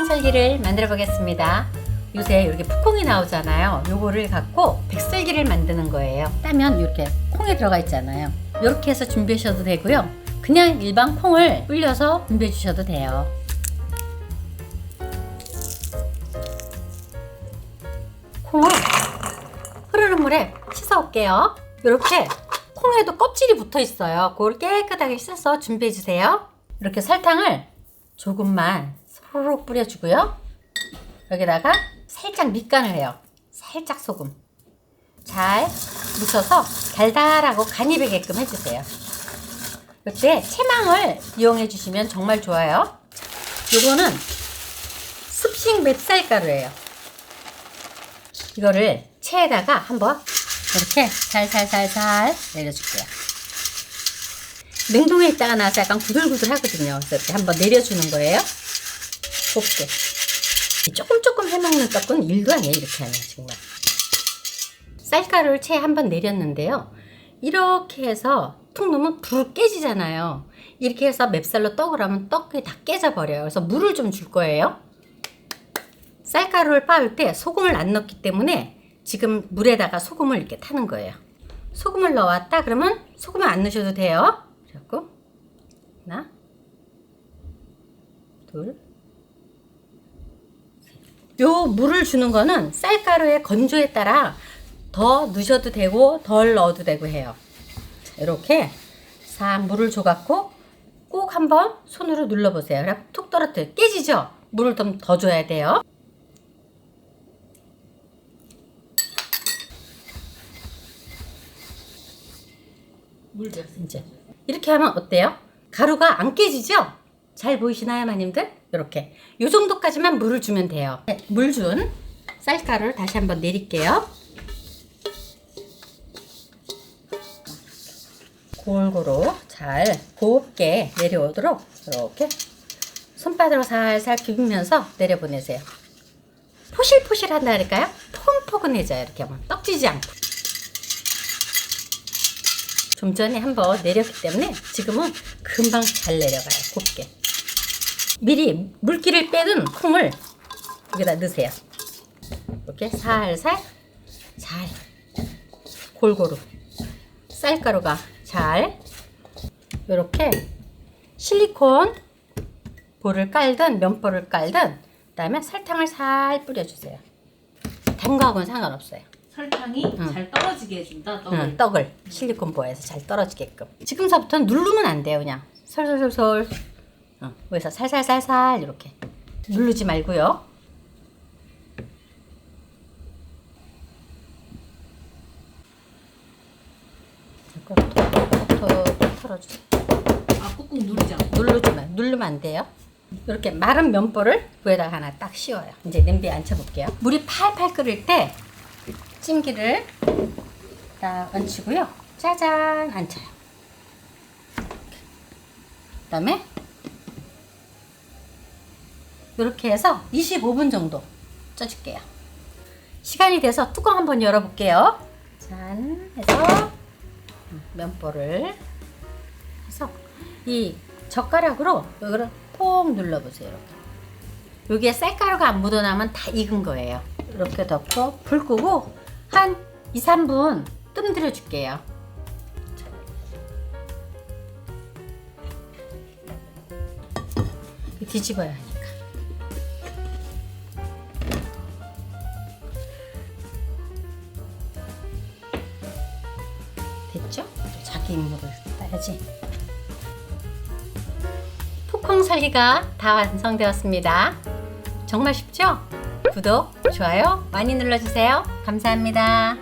풋콩슬기를 만들어 보겠습니다. 요새 이렇게 풋콩이 나오잖아요. 요거를 갖고 백슬기를 만드는 거예요. 따면 이렇게 콩에 들어가 있잖아요. 이렇게 해서 준비하셔도 되고요. 그냥 일반 콩을 불려서 준비해 주셔도 돼요. 콩을 흐르는 물에 씻어 올게요. 이렇게 콩에도 껍질이 붙어 있어요. 그걸 깨끗하게 씻어서 준비해 주세요. 이렇게 설탕을 조금만 소로록 뿌려주고요. 여기다가 살짝 밑간을 해요. 살짝 소금 잘 묻혀서 달달하고 간이 배게끔 해주세요. 이때 채망을 이용해 주시면 정말 좋아요. 요거는 습식 맵쌀가루예요. 이거를 체에다가 한번 이렇게 살살살살 내려줄게요. 냉동에 있다가 나서 약간 구들구들 하거든요. 그래서 이렇게 한번 내려주는 거예요. 곱게. 조금 해먹는 떡은 일도 아니에요. 이렇게 하면 정말. 쌀가루를 체에 한번 내렸는데요. 이렇게 해서 툭 넣으면 불 깨지잖아요. 이렇게 해서 맵쌀로 떡을 하면 떡이 다 깨져버려요. 그래서 물을 좀 줄 거예요. 쌀가루를 빻을 때 소금을 안 넣기 때문에 지금 물에다가 소금을 이렇게 타는 거예요. 소금을 넣어왔다 그러면 소금을 안 넣으셔도 돼요. 그래갖고 하나 둘 요 물을 주는 거는 쌀가루의 건조에 따라 더 넣으셔도 되고 덜 넣어도 되고 해요. 자, 이렇게 싹 물을 줘갖고 꼭 한번 손으로 눌러보세요. 그래 툭 떨어뜨려 깨지죠? 물을 좀 더 줘야 돼요. 물 줬어 이제. 이렇게 하면 어때요? 가루가 안 깨지죠? 잘 보이시나요, 마님들? 이렇게 요 정도까지만 물을 주면 돼요. 물 준 쌀가루를 다시 한번 내릴게요. 골고루 잘 곱게 내려오도록 이렇게 손바닥으로 살살 비비면서 내려보내세요. 포실포실한다 할까요? 포근포근해져요. 이렇게 하면 떡지지 않고. 좀 전에 한번 내렸기 때문에 지금은 금방 잘 내려가요. 곱게. 미리 물기를 빼둔 콩을 여기다 넣으세요. 이렇게 살살 잘 골고루 쌀가루가 잘 이렇게 실리콘 볼을 깔든 면볼을 깔든 그다음에 설탕을 살 뿌려주세요. 단 거하고는 상관없어요. 설탕이 잘 떨어지게 해준다. 떡을 실리콘 볼에서 잘 떨어지게끔. 지금서부터 누르면 안 돼요. 그냥 솔솔솔솔 여기서 살살살살 이렇게 누르지 말고요. 톡톡톡 털어주세요. 아, 꾹꾹 누르지 않고. 누르면 안 돼요. 이렇게 마른 면볼을 위에다가 하나 딱 씌워요. 이제 냄비에 앉혀볼게요. 물이 팔팔 끓을 때 찜기를 딱 얹히고요. 짜잔 앉혀요. 그 다음에 이렇게 해서 25분 정도 쪄줄게요. 시간이 돼서 뚜껑 한번 열어볼게요. 짠 해서 면볼을 해서 이 젓가락으로 여기를 퐁 눌러보세요. 이렇게. 여기에 쌀가루가 안 묻어나면 다 익은 거예요. 이렇게 덮고 불 끄고 한 2-3분 뜸 들여줄게요. 뒤집어야 하니까. 됐죠? 자기 임무를 따야지. 풋콩슬기가 다 완성되었습니다. 정말 쉽죠? 구독, 좋아요 많이 눌러주세요. 감사합니다.